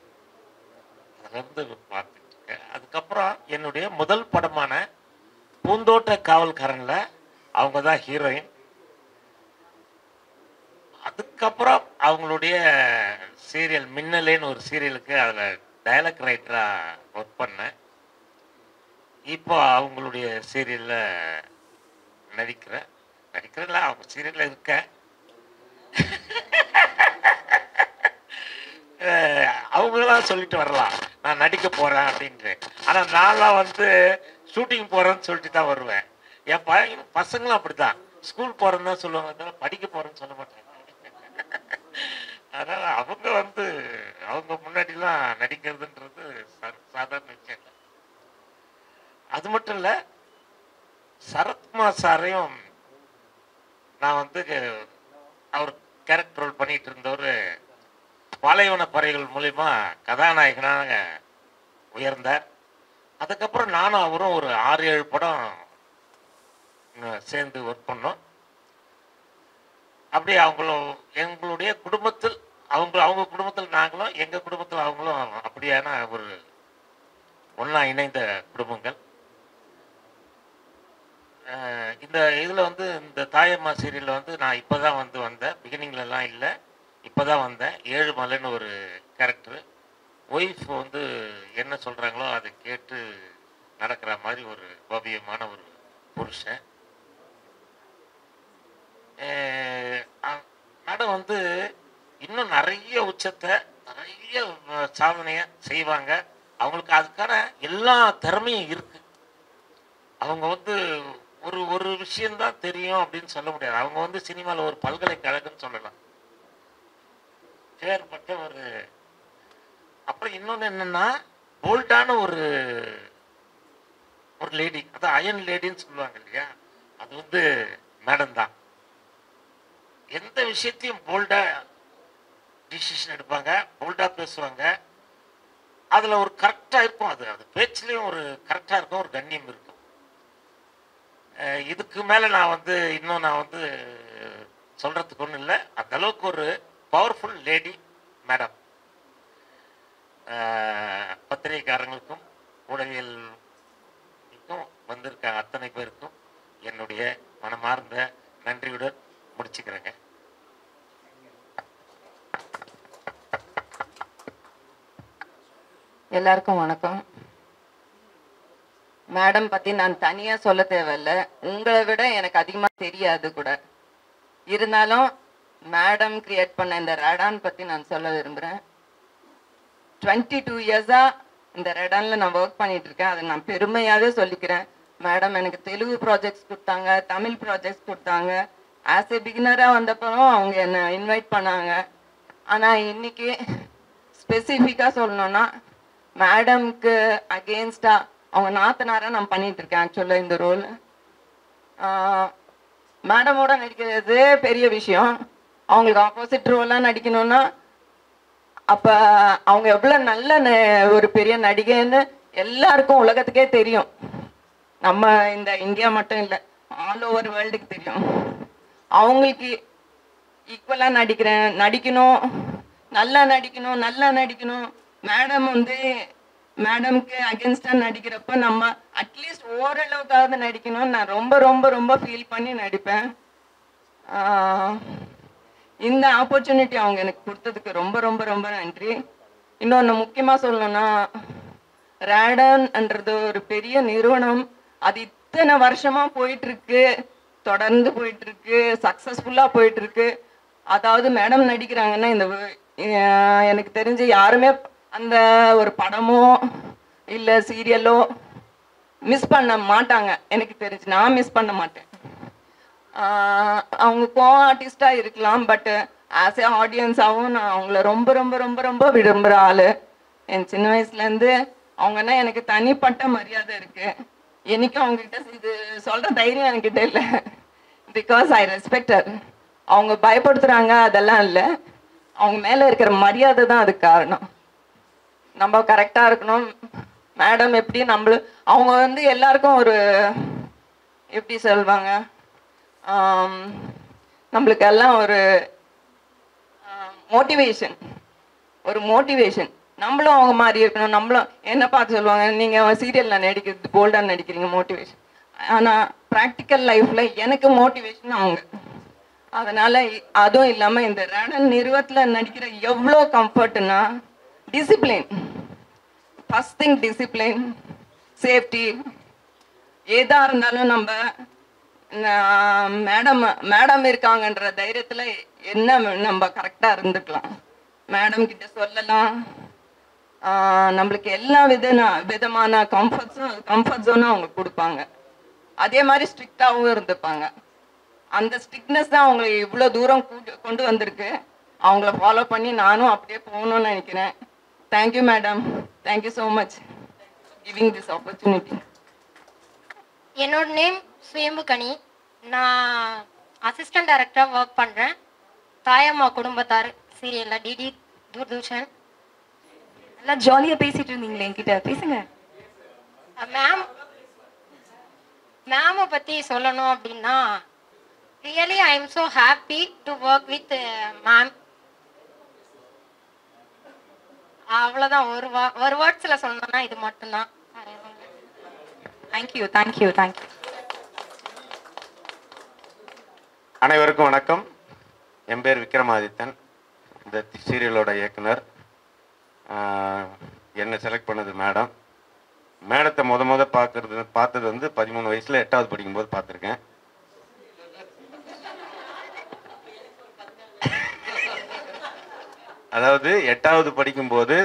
அதுலேருந்து பார்த்துட்டு இருக்கேன். அதுக்கப்புறம் என்னுடைய முதல் படமான பூந்தோட்ட காவல்காரனில் அவங்க தான் ஹீரோயின். அதுக்கப்புறம் அவங்களுடைய சீரியல் மின்னலேன்னு ஒரு சீரியலுக்கு அதில் டயலாக் ரைட்டராக ஒர்க் பண்ணேன். இப்போ அவங்களுடைய சீரியலில் நடிக்கிறேன்ல, அவங்க சீரியலில் இருக்கேன். அவங்களாம் சொல்லிட்டு வரலாம் நான் நடிக்க போகிறேன் அப்படின்ட்டு. ஆனால் நான்லாம் வந்து ஷூட்டிங் போகிறேன்னு சொல்லிட்டு தான் வருவேன். என் பசங்களும் அப்படி தான் ஸ்கூல் போகிறேன்னு தான் சொல்லுவாங்க, அதனால படிக்க போகிறேன்னு சொல்ல மாட்டாங்க. அதனால் அவங்க வந்து அவங்க முன்னாடிலாம் நடிக்கிறதுன்றது சாதாரண விஷயம் இல்லை. அது மட்டும் இல்லை, சரத்குமார் சாரையும் நான் வந்து அவர் கேரக்டர் ரோல் பண்ணிட்டு இருந்தவர் பாலைவன பறவைகள் மூலிமா கதாநாயகனாக உயர்ந்தார். அதுக்கப்புறம் நானும் அவரும் ஒரு 6-7 படம் சேர்ந்து ஒர்க் பண்ணோம். அப்படி அவங்களும் எங்களுடைய குடும்பத்தில் அவங்க குடும்பத்தில் நாங்களும், எங்கள் குடும்பத்தில் அவங்களும் அப்படியான ஒரு ஒன்றா இணைந்த குடும்பங்கள். இந்த இதில் வந்து இந்த தாயம்மா சீரியலில் வந்து நான் இப்போ தான் வந்தேன். பிகினிங்லலாம் இல்லை, இப்போ தான் வந்தேன். 7 மலைன்னு ஒரு கேரக்டரு. ஒய்ஃப் வந்து என்ன சொல்கிறாங்களோ அதை கேட்டு நடக்கிற மாதிரி ஒரு பவ்யமான ஒரு புருஷன். மேடம் வந்து இன்னும் நிறைய உச்சத்தை, நிறைய சாதனையை செய்வாங்க. அவங்களுக்கு அதுக்கான எல்லா திறமையும் இருக்கு. அவங்க வந்து ஒரு விஷயம்தான் தெரியும் அப்படின்னு சொல்ல முடியாது. அவங்க வந்து சினிமாவில் ஒரு பல்கலைக்கழகம்னு சொல்லலாம். பேர்பட்ட ஒரு. அப்புறம் இன்னொன்று என்னன்னா, போல்டான ஒரு லேடி, அதான் அயன் லேடின்னு சொல்லுவாங்க இல்லையா, அது வந்து மேடம் தான். எந்த விஷயத்தையும் போல்டா டிசிஷன் எடுப்பாங்க, போல்டா பேசுவாங்க. அதுல ஒரு கரெக்டா இருக்கும். அது பேச்சுலயும் ஒரு கரெக்டா இருக்கும், ஒரு கண்ணியம் இருக்கும். இதுக்கு மேல நான் வந்து இன்னும் சொல்றதுக்கு ஒன்றும் இல்லை. அந்த அளவுக்கு ஒரு பவர்ஃபுல் லேடி மேடம். பத்திரிகைக்காரங்களுக்கும் ஊடகங்களுக்கும் வந்திருக்க அத்தனை பேருக்கும் என்னுடைய மனமார்ந்த நன்றியுடன் முடிச்சுக்கிறேங்க. எல்லாருக்கும் வணக்கம். மேடம் பத்தி நான் தனியா சொல்ல தேவையில்லை, உங்களை விட எனக்கு அதிகமா தெரியாது கூட. இருந்தாலும் மேடம் கிரியேட் பண்ண இந்த ரடான் பத்தி நான் சொல்ல விரும்புறேன். 22 இயர்ஸா இந்த ரடான்ல நான் ஒர்க் பண்ணிட்டு இருக்கேன். அதை நான் பெருமையாவே சொல்லிக்கிறேன். மேடம் எனக்கு தெலுங்கு ப்ராஜெக்ட்ஸ் கொடுத்தாங்க, தமிழ் ப்ராஜெக்ட்ஸ் கொடுத்தாங்க. ஆஸ் ஏ பிகினரா வந்தப்பறம் அவங்க என்னை இன்வைட் பண்ணாங்க. ஆனா இன்னைக்கு ஸ்பெசிஃபிக்கா சொல்லணும்னா, மேடம்க்கு அகெயின்ஸ்டா அவங்க நாத்தனாரா நான் பண்ணிட்டு இருக்கேன். ஆக்சுவலா இந்த ரோல் மேடமோட நடிக்கிறது பெரிய விஷயம். அவங்களுக்கு ஆப்போசிட் ரோல்லாம் நடிக்கணும்னா அப்ப அவங்க எவ்வளவு நல்ல ஒரு பெரிய நடிகைன்னு எல்லாருக்கும் உலகத்துக்கே தெரியும். நம்ம இந்த இந்தியா மட்டும் இல்லை, ஆல் ஓவர் வேர்ல்டுக்கு தெரியும். அவங்களுக்கு ஈக்குவலா நடிக்கணும், நல்லா நடிக்கணும். மேடம் வந்து மேடம்க்கு அகென்ஸ்டா நடிக்கிறப்ப நம்ம அட்லீஸ்ட் ஓரளவுக்காவது நடிக்கணும்னு நான் ரொம்ப ரொம்ப ரொம்ப ஃபீல் பண்ணி நடிப்பேன். இந்த ஆப்பர்ச்சுனிட்டி அவங்க எனக்கு கொடுத்ததுக்கு ரொம்ப ரொம்ப ரொம்ப நன்றி. இன்னொன்று முக்கியமாக சொல்லணும்னா, ரேடன்ன்றது ஒரு பெரிய நிறுவனம், அது இத்தனை வருஷமா போயிட்டு இருக்கு, தொடர்ந்து போயிட்டு இருக்கு, சக்சஸ்ஃபுல்லா போயிட்டு இருக்கு. அதாவது மேடம் நடிக்கிறாங்கன்னா எனக்கு தெரிஞ்சு யாருமே அந்த ஒரு படமோ இல்லை சீரியலோ மிஸ் பண்ண மாட்டாங்க. எனக்கு தெரிஞ்சு நான் மிஸ் பண்ண மாட்டேன். அவங்க கோ ஆர்டிஸ்டாக இருக்கலாம், பட் ஆஸ் ஏ ஆடியன்ஸாகவும் நான் அவங்கள ரொம்ப ரொம்ப ரொம்ப ரொம்ப விரும்புகிற ஆள். என் சின்ன வயசுலேருந்து அவங்கன்னா எனக்கு தனிப்பட்ட மரியாதை இருக்குது. என்னைக்கும் அவங்ககிட்ட இது சொல்கிற தைரியம் என்கிட்ட இல்லை. Because I respecter. அவங்க பயப்படுத்துகிறாங்க அதெல்லாம் இல்லை, அவங்க மேலே இருக்கிற மரியாதை தான் அதுக்கு காரணம். நம்ம கரெக்டாக இருக்கணும். மேடம் எப்படி அவங்க வந்து எல்லாருக்கும் ஒரு எப்படி சொல்வாங்க, நம்மளுக்கு எல்லாம் ஒரு மோட்டிவேஷன். நம்மளும் அவங்க மாதிரி இருக்கணும். நம்மளும் என்ன பார்த்து சொல்லுவாங்க, நீங்கள் சீரியலில் நடிக்கிறது போல்டாக நடிக்கிறீங்க, மோட்டிவேஷன். ஆனால் ப்ராக்டிக்கல் லைஃப்பில் எனக்கு மோட்டிவேஷன் அவங்க. அதனால் அதுவும் இல்லாமல் இந்த ரேடன் நிறுவனத்தில் நடிக்கிற எவ்வளோ கம்ஃபர்ட்னா discipline. First thing discipline, safety. ஏதாக இருந்தாலும் நம்ம மேடம் இருக்காங்கன்ற தைரியத்தில் என்ன நம்ம கரெக்டாக இருந்துக்கலாம். மேடம் கிட்ட சொல்லலாம். நம்மளுக்கு எல்லா விதமான கம்ஃபர்ட் ஜோனும் அவங்க கொடுப்பாங்க. அதே மாதிரி ஸ்ட்ரிக்டாகவும் இருந்துப்பாங்க. அந்த ஸ்ட்ரிக்ட்னஸ் தான் அவங்களை இவ்வளோ தூரம் கொண்டு வந்திருக்கு. அவங்கள ஃபாலோ பண்ணி நானும் அப்படியே போகணும்னு நினைக்கிறேன். Thank you madam, thank you so much giving this opportunity. என்னோட நேம் சுயம்புகனி. நான் அசிஸ்டன்ட் டைரக்டராக ஒர்க் பண்ணுறேன். தாயம்மா குடும்பத்தார் சீரியலில் டிடி தூர்தர்ஷன். எல்லாம் ஜாலியாக பேசிட்டு இருந்தீங்களே, என்கிட்ட பேசுங்க. மேமை பற்றி சொல்லணும் அப்படின்னா, really I am so happy to work with ma'am. அவ்வளோதான். ஒரு வேர்ட்ஸில் சொல்லணும்னா இது மட்டும்தான். Thank you thank you thank you. அனைவருக்கும் வணக்கம். என் பேர் விக்ரமாதித்தன், இந்த சீரியலோட இயக்குனர். என்னை செலக்ட் பண்ணது மேடம். மேடத்தை பார்த்தது வந்து 13 வயசில் 8வது படிக்கும்போது பார்த்துருக்கேன். அதாவது 8வது படிக்கும்போது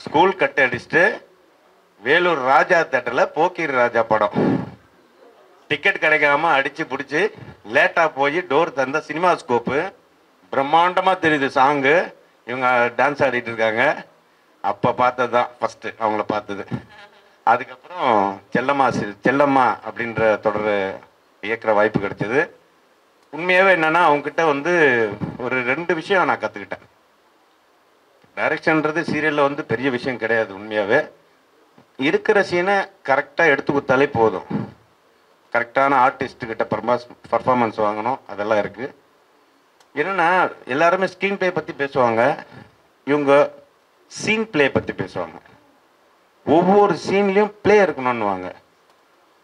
ஸ்கூல் கட் அடிச்சுட்டு வேலூர் ராஜா தேட்டரில் போக்கிரி ராஜா படம் டிக்கெட் கிடைக்காம அடித்து பிடிச்சி லேட்டாக போய் டோர் தந்த சினிமா ஸ்கோப்பு பிரம்மாண்டமாக தெரியுது. சாங்கு இவங்க டான்ஸ் ஆடிட்டு இருக்காங்க. அப்போ பார்த்தது தான் ஃபஸ்ட்டு அவங்கள பார்த்தது. அதுக்கப்புறம் செல்லம்மா அப்படின்ற தொடர் இயக்குற வாய்ப்பு கிடைச்சது. உண்மையாகவே என்னென்னா அவங்ககிட்ட வந்து ஒரு 2 விஷயம் நான் கற்றுக்கிட்டேன். டைரக்ஷன்றது சீரியலில் வந்து பெரிய விஷயம் கிடையாது. உண்மையாகவே இருக்கிற சீனை கரெக்டாக எடுத்து கொடுத்தாலே போதும். கரெக்டான ஆர்டிஸ்ட்டுக்கிட்ட பர்ஃபார்மன்ஸ் வாங்கணும், அதெல்லாம் இருக்குது. என்னென்னா எல்லாருமே ஸ்க்ரீன் ப்ளே பற்றி பேசுவாங்க, இவங்க சீன் ப்ளே பற்றி பேசுவாங்க. ஒவ்வொரு சீன்லேயும் ப்ளே இருக்கணும்னுவாங்க.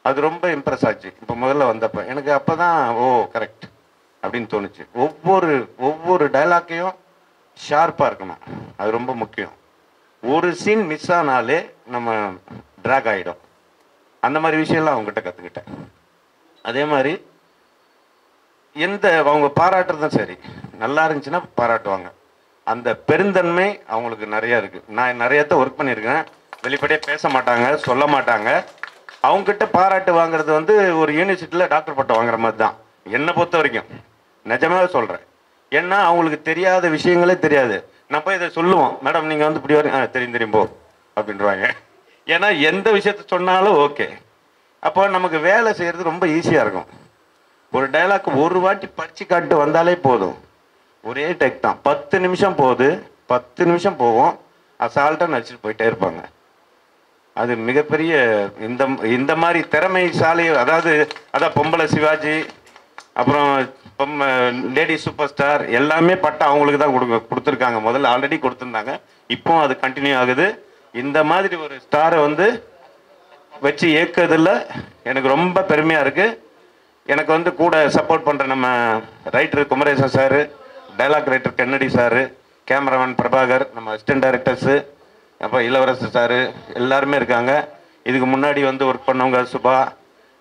அது ரொம்ப இம்ப்ரெஸ் ஆச்சு. இப்போ முதல்ல வந்தப்போ எனக்கு அப்போ தான் கரெக்ட் அப்படின்னு தோணுச்சு. ஒவ்வொரு டைலாக்கையும் ஷார்ப்பாக இருக்கணும், அது ரொம்ப முக்கியம். ஒரு சீன் மிஸ் ஆனாலே நம்ம ட்ராக் ஆகிடும். அந்த மாதிரி விஷயம்லாம் அவங்ககிட்ட கற்றுக்கிட்டேன். அதே மாதிரி அவங்க பாராட்டுறதும் சரி, நல்லா இருந்துச்சுன்னா பாராட்டுவாங்க. அந்த பெருந்தன்மை அவங்களுக்கு நிறையா இருக்குது. நான் நிறையத்த ஒர்க் பண்ணியிருக்கேன். வெளிப்படையாக பேச மாட்டாங்க, சொல்ல மாட்டாங்க. அவங்ககிட்ட பாராட்டு வாங்குறது வந்து ஒரு யூனிவர்சிட்டியில் டாக்டர் பட்டம் வாங்குற மாதிரி தான் என்னை பொறுத்த வரைக்கும். நிஜமாவே சொல்கிறேன். ஏன்னா அவங்களுக்கு தெரியாத விஷயங்களே தெரியாது. நான் போய் இதை சொல்லுவோம், மேடம் நீங்கள் வந்து இப்படி வரீங்க, தெரியும் போ அப்படின்றாங்க. ஏன்னா எந்த விஷயத்த சொன்னாலும் ஓகே. அப்போ நமக்கு வேலை செய்கிறது ரொம்ப ஈஸியாக இருக்கும். ஒரு டைலாக் ஒரு வாட்டி படித்து காட்டு வந்தாலே போதும். ஒரே டேக் தான், 10 நிமிஷம் போகுது, 10 நிமிஷம் போகும், அசால்ட்டாக நடிச்சுட்டு போயிட்டே இருப்பாங்க. அது மிகப்பெரிய இந்த மாதிரி திறமைசாலி, அதான் பொம்பளை சிவாஜி, அப்புறம் லேடி சூப்பர் ஸ்டார் எல்லாமே பட்டம் அவங்களுக்கு தான் கொடுத்துருக்காங்க. முதல்ல ஆல்ரெடி கொடுத்துருந்தாங்க, இப்போ அது கண்டினியூ ஆகுது. இந்த மாதிரி ஒரு ஸ்டாரை வந்து வச்சு இயக்குறதுல எனக்கு ரொம்ப பெருமையாக இருக்குது. எனக்கு வந்து கூட சப்போர்ட் பண்ணுற நம்ம writer Kumaresan sir, dialogue writer Kennedy sir, cameraman Prabhakar, நம்ம அசிஸ்டன்ட் டைரக்டர்ஸு அப்போ இளவரசர் சார் எல்லாருமே இருக்காங்க. இதுக்கு முன்னாடி வந்து ஒர்க் பண்ணவங்க சுபா,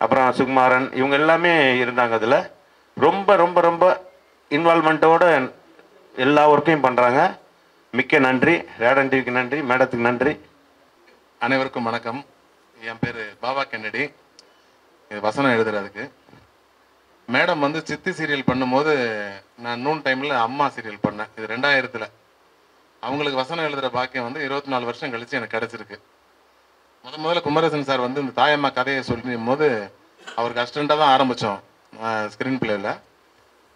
அப்புறம் சுகுமாரன், இவங்க எல்லாமே இருந்தாங்க. அதில் ரொம்ப ரொம்ப ரொம்ப இன்வால்மெண்ட்டோட எல்லா ஒர்க்கையும் பண்ணுறாங்க. மிக்க நன்றி. ரேடன் டிவிக்கு நன்றி, மேடத்துக்கு நன்றி. அனைவருக்கும் வணக்கம். என் பேர் பாபா கென்னடி, வசனம் எழுதுறதுக்கு. மேடம் வந்து சித்தி சீரியல் பண்ணும்போது நான் நூன் டைமில் அம்மா சீரியல் பண்ணேன். இது 2000. அவங்களுக்கு வசனம் எழுதுகிற பாக்கியம் வந்து 24 வருஷம் கழித்து எனக்கு கிடச்சிருக்கு. முதல்ல குமரேசன் சார் வந்து இந்த தாயம்மா கதையை சொல்லும் போது அவருக்கு அசிஸ்டண்ட்டாக தான் ஆரம்பித்தோம். ஸ்க்ரீன் பிளேயில்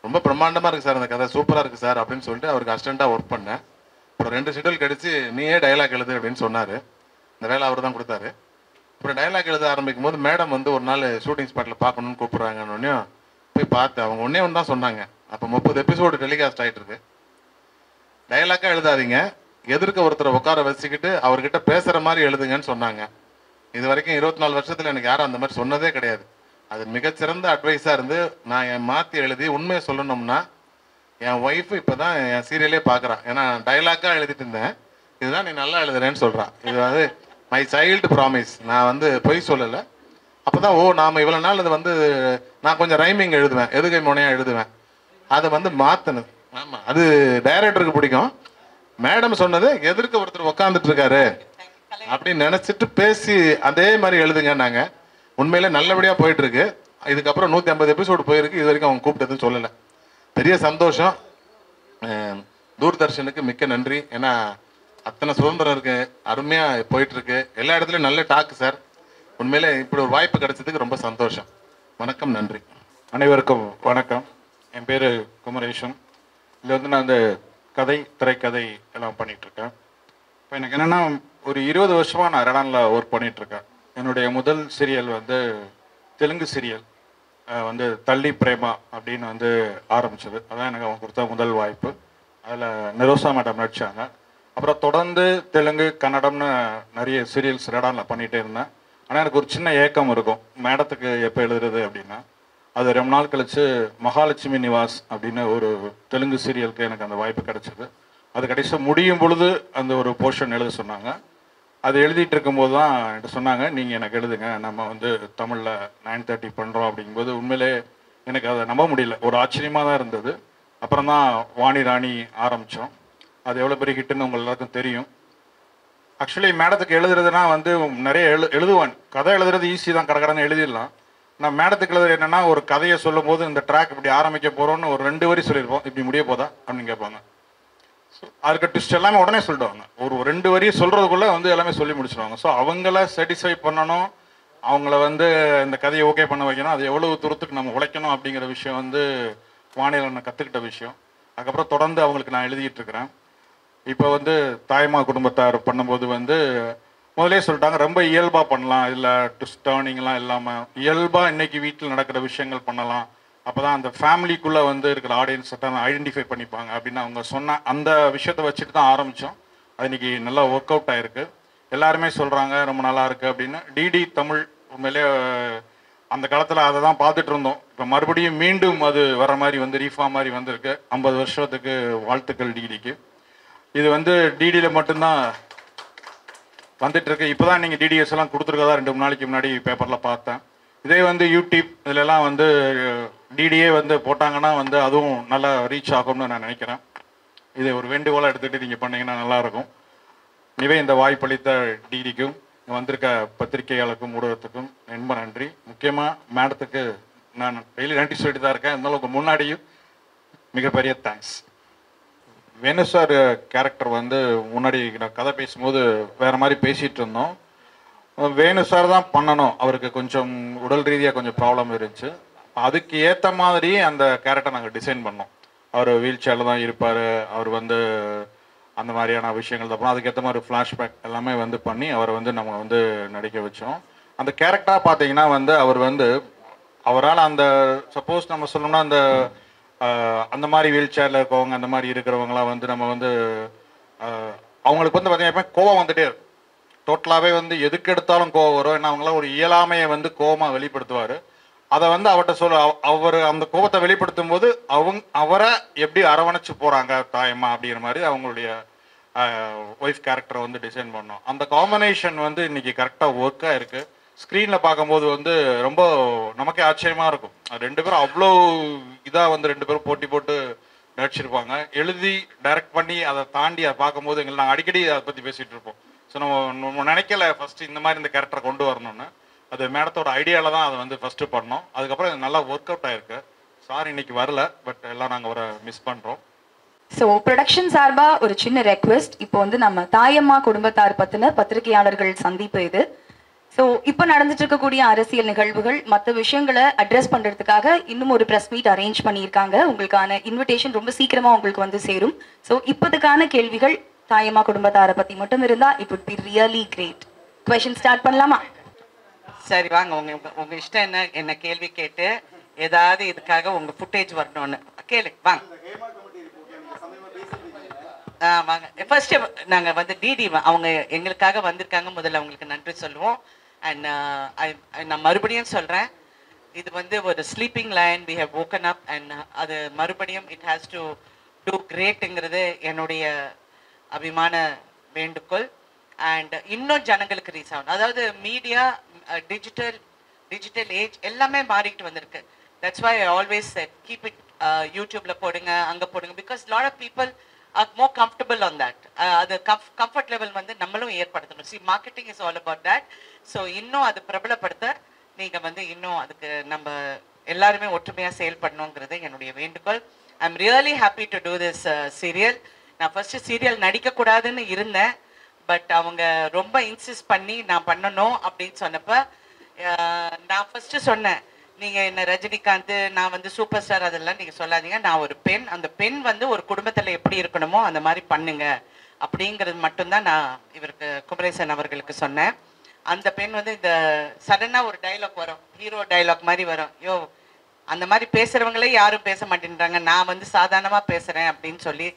ரொம்ப பிரம்மாண்டமாக இருக்குது சார் அந்த கதை, சூப்பராக இருக்குது சார் அப்படின்னு சொல்லிட்டு அவருக்கு அசிஸ்டண்ட்டாக ஒர்க் பண்ணேன். அப்புறம் 2 ஷெட்யூல் கிடச்சி நீயே டைலாக் எழுது அப்படின்னு சொன்னார். இந்த வேலை அவர் தான் கொடுத்தாரு. அப்புறம் டைலாக் எழுத ஆரம்பிக்கும் போது மேடம் வந்து ஒரு நாள் ஷூட்டிங் ஸ்பாட்டில் பார்க்கணுன்னு கூப்பிட்றாங்கன்னு போய் பார்த்தேன். அவங்க ஒன்றே ஒன்று தான் சொன்னாங்க. அப்போ 30 எபிசோடு டெலிகாஸ்ட் ஆகிட்டு இருக்கு. டைலாக்காக எழுதாதீங்க, எதிர்க்க ஒருத்தரை உட்கார வச்சுக்கிட்டு அவர்கிட்ட பேசுகிற மாதிரி எழுதுங்கன்னு சொன்னாங்க. இது வரைக்கும் 24 வருஷத்தில் எனக்கு யாரும் அந்த மாதிரி சொன்னதே கிடையாது. அது மிகச்சிறந்த அட்வைஸாக இருந்து நான் என் மாற்றி எழுதி உண்மையை சொல்லணும்னா என் ஒய்ஃபு இப்போ தான் என் சீரியலே பார்க்குறான். ஏன்னா டைலாக்காக எழுதிட்டு இருந்தேன், இதுதான் நீ நல்லா எழுதுறேன்னு சொல்கிறான். இது வந்து மை சைல்டு ப்ராமிஸ், நான் வந்து பொய் சொல்லலை. அப்போ தான் நாம் இவ்வளோ நாள் இது வந்து நான் கொஞ்சம் ரைமிங் எழுதுவேன், எதுகை முனையாக எழுதுவேன், அதை வந்து மாற்றணும். ஆமாம், அது டைரக்டருக்கு பிடிக்கும். மேடம் சொன்னது எதிர்க்க ஒருத்தர் உக்காந்துட்டு இருக்காரு அப்படின்னு நினச்சிட்டு பேசி அதே மாதிரி எழுதுங்கன்னாங்க. உண்மையிலே நல்லபடியாக போயிட்டுருக்கு. இதுக்கப்புறம் 150 எபிசோடு போயிருக்கு. இது வரைக்கும் அவங்க கூப்பிட்டதுன்னு சொல்லலை. பெரிய சந்தோஷம். தூர்தர்ஷனுக்கு மிக்க நன்றி. ஏன்னா அத்தனை சுதந்திரம் இருக்கு, அருமையாக போயிட்டுருக்கு. எல்லா இடத்துலையும் நல்ல டாக்கு சார். உண்மையிலே இப்படி ஒரு வாய்ப்பு கிடைச்சதுக்கு ரொம்ப சந்தோஷம். வணக்கம், நன்றி. அனைவருக்கும் வணக்கம். என் பேர் குமரேஷன். இதில் வந்து நான் இந்த கதை, திரைக்கதை எல்லாம் பண்ணிகிட்ருக்கேன். இப்போ எனக்கு என்னென்னா, ஒரு 20 வருஷமாக நான் ரடானில் ஒர்க் பண்ணிகிட்ருக்கேன். என்னுடைய முதல் சீரியல் வந்து தெலுங்கு சீரியல் வந்து தள்ளி பிரேமா அப்படின்னு வந்து ஆரம்பிச்சது. அதான் எனக்கு அவங்க கொடுத்த முதல் வாய்ப்பு. அதில் நிரோசா மேடம் நடித்தாங்க. அப்புறம் தொடர்ந்து தெலுங்கு, கன்னடம்னு நிறைய சீரியல்ஸ் ரடானில் பண்ணிகிட்டே இருந்தேன். ஆனால் எனக்கு ஒரு சின்ன ஏக்கம் இருக்கும், மேடத்துக்கு எப்போ எழுதுறது அப்படின்னா. அது ரொம்ப நாள் கழித்து மகாலட்சுமி நிவாஸ் அப்படின்னு ஒரு தெலுங்கு சீரியலுக்கு எனக்கு அந்த வாய்ப்பு கிடச்சிது. அது கடைசியாக முடியும் பொழுது அந்த ஒரு போர்ஷன் எழுத சொன்னாங்க. அது எழுதிட்டு இருக்கும்போது தான் என்கிட்ட சொன்னாங்க, நீங்கள் எனக்கு எழுதுங்க, நம்ம வந்து தமிழில் 9:30 பண்ணுறோம் அப்படிங்கும்போது உண்மையிலே எனக்கு அதை நம்ப முடியல. ஒரு ஆச்சரியமாக தான் இருந்தது. அப்புறம் தான் வாணி ராணி ஆரம்பித்தோம். அது எவ்வளோ பெரிய ஹிட்டுன்னு உங்கள் எல்லாருக்கும் தெரியும். ஆக்சுவலி மேடத்துக்கு எழுதுறதுனா வந்து நிறைய எழுதுவேன். கதை எழுதுறது ஈஸி தான், கடற்கடன்னு எழுதிடலாம். நான் மேடத்துக்கு எழுதுறது என்னென்னா, ஒரு கதையை சொல்லும் போது இந்த ட்ராக் இப்படி ஆரம்பிக்க போகிறோன்னு ஒரு 2 வரி சொல்லியிருப்போம், இப்படி முடிய போதா அப்படின்னு கேட்பாங்க. ஸோ அதுக்கு ட்விஸ்ட் எல்லாமே உடனே சொல்லிடுவாங்க. ஒரு 2 வரி சொல்கிறதுக்குள்ளே வந்து எல்லாமே சொல்லி முடிச்சிடுவாங்க. ஸோ அவங்கள சாட்டிஸ்ஃபை பண்ணணும், அவங்கள வந்து இந்த கதையை ஓகே பண்ண வைக்கணும், அது எவ்வளவு தூரத்துக்கு நம்ம உழைக்கணும் அப்படிங்கிற விஷயம் வந்து வானிலை நான் கற்றுக்கிட்ட விஷயம். அதுக்கப்புறம் தொடர்ந்து அவங்களுக்கு நான் எழுதிட்டு இருக்கிறேன். இப்போ வந்து தாய்மா குடும்பத்தார் பண்ணும்போது வந்து முதலே சொல்லிட்டாங்க, ரொம்ப இயல்பாக பண்ணலாம், இல்லை ட்விஸ்ட் டர்னிங்லாம் இல்லாமல் இயல்பாக இன்றைக்கி வீட்டில் நடக்கிற விஷயங்கள் பண்ணலாம். அப்போ தான் அந்த ஃபேமிலிக்குள்ளே வந்து இருக்கிற ஆடியன்ஸை தான் ஐடென்டிஃபை பண்ணிப்பாங்க அப்படின்னு அவங்க சொன்ன அந்த விஷயத்தை வச்சுட்டு தான் ஆரம்பித்தோம். அது இன்றைக்கி நல்லா ஒர்க் அவுட் ஆகிருக்கு. எல்லாருமே சொல்கிறாங்க ரொம்ப நல்லா இருக்குது அப்படின்னு. டிடி தமிழ் உண்மையிலே அந்த காலத்தில் அதை தான் பார்த்துட்டு இருந்தோம். இப்போ மறுபடியும் மீண்டும் அது வர மாதிரி வந்து ரீஃபார்ம் மாதிரி வந்திருக்கு. 50 வருஷத்துக்கு வாழ்த்துக்கள் டிடிக்கு. இது வந்து டிடியில் மட்டும்தான் வந்துட்டுருக்கு. இப்போ தான் நீங்கள் டிடிஎஸ் எல்லாம் கொடுத்துருக்கதா 2 நாளைக்கு முன்னாடி பேப்பரில் பார்த்தேன். இதே வந்து யூடியூப் இதிலெல்லாம் வந்து டிடியே வந்து போட்டாங்கன்னா வந்து அதுவும் நல்லா ரீச் ஆகும்னு நான் நினைக்கிறேன். இதை ஒரு வேண்டுகோளாக எடுத்துகிட்டு நீங்கள் பண்ணிங்கன்னா நல்லாயிருக்கும். இனிவே இந்த வாய்ப்பளித்த டிடிக்கும் வந்திருக்க பத்திரிகையாளருக்கும் ஊடகத்துக்கும் ரொம்ப நன்றி. முக்கியமாக மேடத்துக்கு நான் டெய்லி நன்றி சொல்லிட்டு தான் இருக்கேன். இருந்தாலும் உங்கள் முன்னாடியும் மிகப்பெரிய தேங்க்ஸ். வேணு சார் கேரக்டர் வந்து முன்னாடி நான் கதை பேசும்போது வேறு மாதிரி பேசிகிட்டு இருந்தோம். வேணு சார் தான் பண்ணணும், அவருக்கு கொஞ்சம் உடல் ரீதியாக கொஞ்சம் ப்ராப்ளம் இருந்துச்சு. அதுக்கு ஏற்ற மாதிரி அந்த கேரக்டர் நாங்கள் டிசைன் பண்ணோம். அவர் வீல் சேரில் தான் இருப்பார், அவர் வந்து அந்த மாதிரியான விஷயங்கள் தான். அதுக்கேற்ற மாதிரி ஃப்ளாஷ்பேக் எல்லாமே வந்து பண்ணி அவரை வந்து நம்ம வந்து நடிக்க வச்சோம். அந்த கேரக்டராக பார்த்தீங்கன்னா வந்து அவர் வந்து அவரால் அந்த சப்போஸ் நம்ம சொல்லணும்னா அந்த மாதிரி வீல் சேரில் இருக்கவங்க அந்த மாதிரி இருக்கிறவங்களாம் வந்து நம்ம வந்து அவங்களுக்கு வந்து பார்த்தீங்கன்னா கோவம் வந்துட்டே இருக்கும். டோட்டலாகவே வந்து எதுக்கு எடுத்தாலும் கோவம் வரும். ஏன்னா அவங்களாம் ஒரு இயலாமையை வந்து கோவமாக வெளிப்படுத்துவார். அதை வந்து அவர்கிட்ட அவர் அந்த கோபத்தை வெளிப்படுத்தும் போது அவரை எப்படி அரவணைச்சு போகிறாங்க தாயம்மா அப்படிங்கிற மாதிரி அவங்களுடைய ஒய்ஃப் கேரக்டரை வந்து டிசைன் பண்ணோம். அந்த காம்பினேஷன் வந்து இன்னைக்கு கரெக்டாக ஒர்க்காக இருக்குது. ஸ்க்ரீனில் பார்க்கும்போது வந்து ரொம்ப நமக்கே ஆச்சரியமாக இருக்கும். ரெண்டு பேரும் அவ்வளோ இதாக வந்து ரெண்டு பேரும் போட்டி போட்டு நடிச்சிருப்பாங்க. எழுதி டைரக்ட் பண்ணி அதை தாண்டி அதை பார்க்கும்போது எங்களுக்கு நாங்கள் அடிக்கடி அதை பற்றி பேசிகிட்டு இருப்போம். ஸோ நம்ம நினைக்கல ஃபஸ்ட்டு இந்த மாதிரி இந்த கேரக்டரை கொண்டு வரணும்னு. அது மேடத்தோட ஐடியாவில் தான் அதை வந்து ஃபஸ்ட்டு பண்ணோம். அதுக்கப்புறம் இது நல்லா ஒர்க் அவுட் ஆகிருக்கு. சார் இன்னைக்கு வரல, பட் எல்லாம் நாங்கள் வர மிஸ் பண்ணுறோம். ஸோ ப்ரொடக்ஷன் சார்பாக ஒரு சின்ன ரெக்வெஸ்ட். இப்போ வந்து நம்ம தாயம்மா குடும்பத்தார் பற்றின பத்திரிகையாளர்கள் சந்திப்பு இது. ஸோ இப்போ நடந்துட்டு இருக்கக்கூடிய அரசியல் நிகழ்வுகள் மற்ற விஷயங்களை அட்ரஸ் பண்ணுறதுக்காக இன்னும் ஒரு ப்ரெஸ் மீட் அரேஞ்ச் பண்ணியிருக்காங்க. உங்களுக்கான இன்விடேஷன் ரொம்ப சீக்கிரமாக உங்களுக்கு வந்து சேரும். ஸோ இப்போதுக்கான கேள்விகள் தாயம்மா குடும்பத்தாரை பற்றி மட்டும் இருந்தால் it would be really great. Question start பண்ணலாமா? சரி வாங்க, உங்க இஷ்டம் என்ன, என்ன கேள்வி கேட்டு ஏதாவது இதுக்காக உங்க ஃபுட்டேஜ் வரணும்னு கேளு. வாங்க வாங்க. ஃபர்ஸ்ட் நாங்க வந்து டிடி அவங்க எங்களுக்காக வந்திருக்காங்க. முதல்ல அவங்களுக்கு நன்றி சொல்லுவோம். அண்ட் நான் மறுபடியும் சொல்றேன், இது வந்து ஒரு sleeping line. We have woken up and அது மறுபடியும் இட் ஹேஸ் டு டூ கிரேட்டுங்கிறது என்னுடைய அபிமான வேண்டுகோள். அண்ட் இன்னும் ஜனங்களுக்கு ரீச் ஆகணும். அதாவது மீடியா, டிஜிட்டல் ஏஜ் எல்லாமே மாறிட்டு வந்திருக்கு. That's why I always said keep it யூடியூப்ல போடுங்க, அங்கே போடுங்க. Because lot of people are more comfortable on that. அது comfort level வந்து நம்மளும் ஏற்படுத்தணும். See, marketing is all about that. So இன்னும் அது பிரபலப்படுத்த நீங்க வந்து இன்னும் அதுக்கு நம்ம எல்லாருமே ஒற்றுமையா செயல்படணுங்கிறது என்னுடைய வேண்டுகோள். I am really happy to do this serial. நான் ஃபர்ஸ்ட் சீரியல் நடிக்கக்கூடாதுன்னு இருந்தேன். பட் அவங்க ரொம்ப இன்சிஸ்ட் பண்ணி நான் பண்ணணும் அப்படின்னு சொன்னப்ப நான் ஃபர்ஸ்ட் சொன்னேன், நீங்க என்ன ரஜினிகாந்த், நான் வந்து சூப்பர் ஸ்டார் அதெல்லாம் நீங்க சொல்லாதீங்க. நான் ஒரு பெண், அந்த பெண் வந்து ஒரு குடும்பத்துல எப்படி இருக்கணுமோ அந்த மாதிரி பண்ணுங்க அப்படிங்கிறது மட்டும்தான் நான் இவருக்கு குமரேசன் அவர்களுக்கு சொன்னேன். அந்த பெண் வந்து இந்த சடனா ஒரு டைலாக் வரும், ஹீரோ டைலாக் மாதிரி வரும். யோ அந்த மாதிரி பேசுறவங்களே யாரும் பேச மாட்டேன்றாங்க, நான் வந்து சாதாரணமா பேசுறேன் அப்படின்னு சொல்லி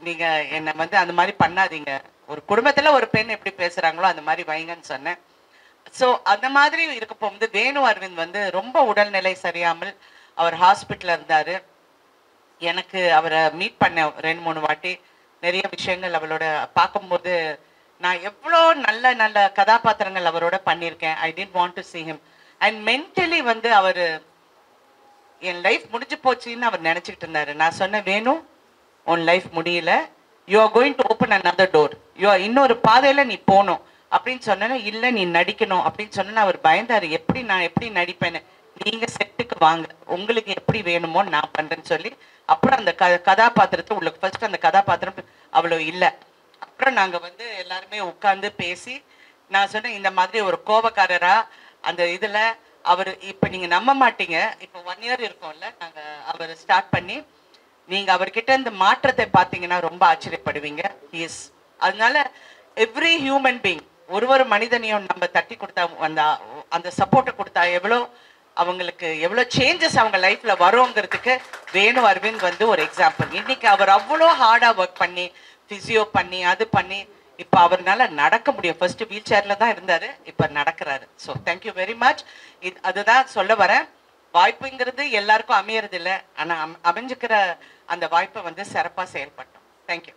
நீங்க என்ன வந்து அந்த மாதிரி பண்ணாதீங்க, ஒரு குடும்பத்துல ஒரு பெண் எப்படி பேசுறாங்களோ அந்த மாதிரி வைங்கன்னு சொன்னேன். ஸோ அந்த மாதிரி இருக்கப்போ வந்து வேணு அரவிந்த் வந்து ரொம்ப உடல்நிலை சரியாமல் அவர் ஹாஸ்பிட்டலில் இருந்தார். எனக்கு அவரை மீட் பண்ண 2-3 வாட்டி. நிறைய விஷயங்கள் அவளோட பார்க்கும்போது நான் எவ்வளோ நல்ல நல்ல கதாபாத்திரங்கள் அவரோட பண்ணியிருக்கேன். I did want to see him. And mentally வந்து அவர் என் லைஃப் முடிஞ்சு போச்சுன்னு அவர் நினச்சிக்கிட்டு இருந்தார். நான் சொன்னேன், வேணு உன் லைஃப் முடியல, you are going to open another door, இன்னொரு பாதையில் நீ போகணும் அப்படின்னு சொன்னேன்னா, இல்லை நீ நடிக்கணும் அப்படின்னு சொன்னா அவர் பயந்தாரு. நான் எப்படி நடிப்பேன்னு, நீங்க செட்டுக்கு வாங்க, உங்களுக்கு எப்படி வேணுமோ நான் பண்றேன்னு சொல்லி அப்புறம் அந்த கதாபாத்திரத்தை உள்ள ஃபர்ஸ்ட் அந்த கதாபாத்திரம் அவ்வளோ இல்லை. அப்புறம் நாங்க வந்து எல்லாருமே உட்கார்ந்து பேசி நான் சொன்னேன், இந்த மாதிரி ஒரு கோபக்காரரா அந்த இதுல அவர் இப்ப நீங்க நம்ப மாட்டீங்க, இப்போ 1 year இருக்கும்ல நாங்க அவர் ஸ்டார்ட் பண்ணி, நீங்க அவர்கிட்ட இந்த மாற்றத்தை பார்த்தீங்கன்னா ரொம்ப ஆச்சரியப்படுவீங்க. அதனால எவ்ரி ஹியூமன் பீயிங், ஒரு மனிதனையும் நம்ம தட்டி கொடுத்தா அந்த சப்போர்ட்டை கொடுத்தா அவங்களுக்கு எவ்வளோ சேஞ்சஸ் அவங்க லைஃப்ல வருங்கிறதுக்கு வேணு அரவிந்த் வந்து ஒரு எக்ஸாம்பிள். இன்னைக்கு அவர் அவ்வளோ ஹார்டாக ஒர்க் பண்ணி ஃபிசியோ பண்ணி அது பண்ணி இப்போ அவர்னால நடக்க முடியும். ஃபர்ஸ்ட் வீல் சேர்ல தான் இருந்தாரு, இப்போ நடக்கிறாரு. So thank you very much. அதுதான் சொல்ல வரேன், வாய்ப்புங்கிறது எல்லாருக்கும் அமையறது இல்லை, ஆனால் அமைஞ்சுக்கிற அந்த வாய்ப்பை வந்து சிறப்பாக செயல்பட்டோம். தேங்க்யூ.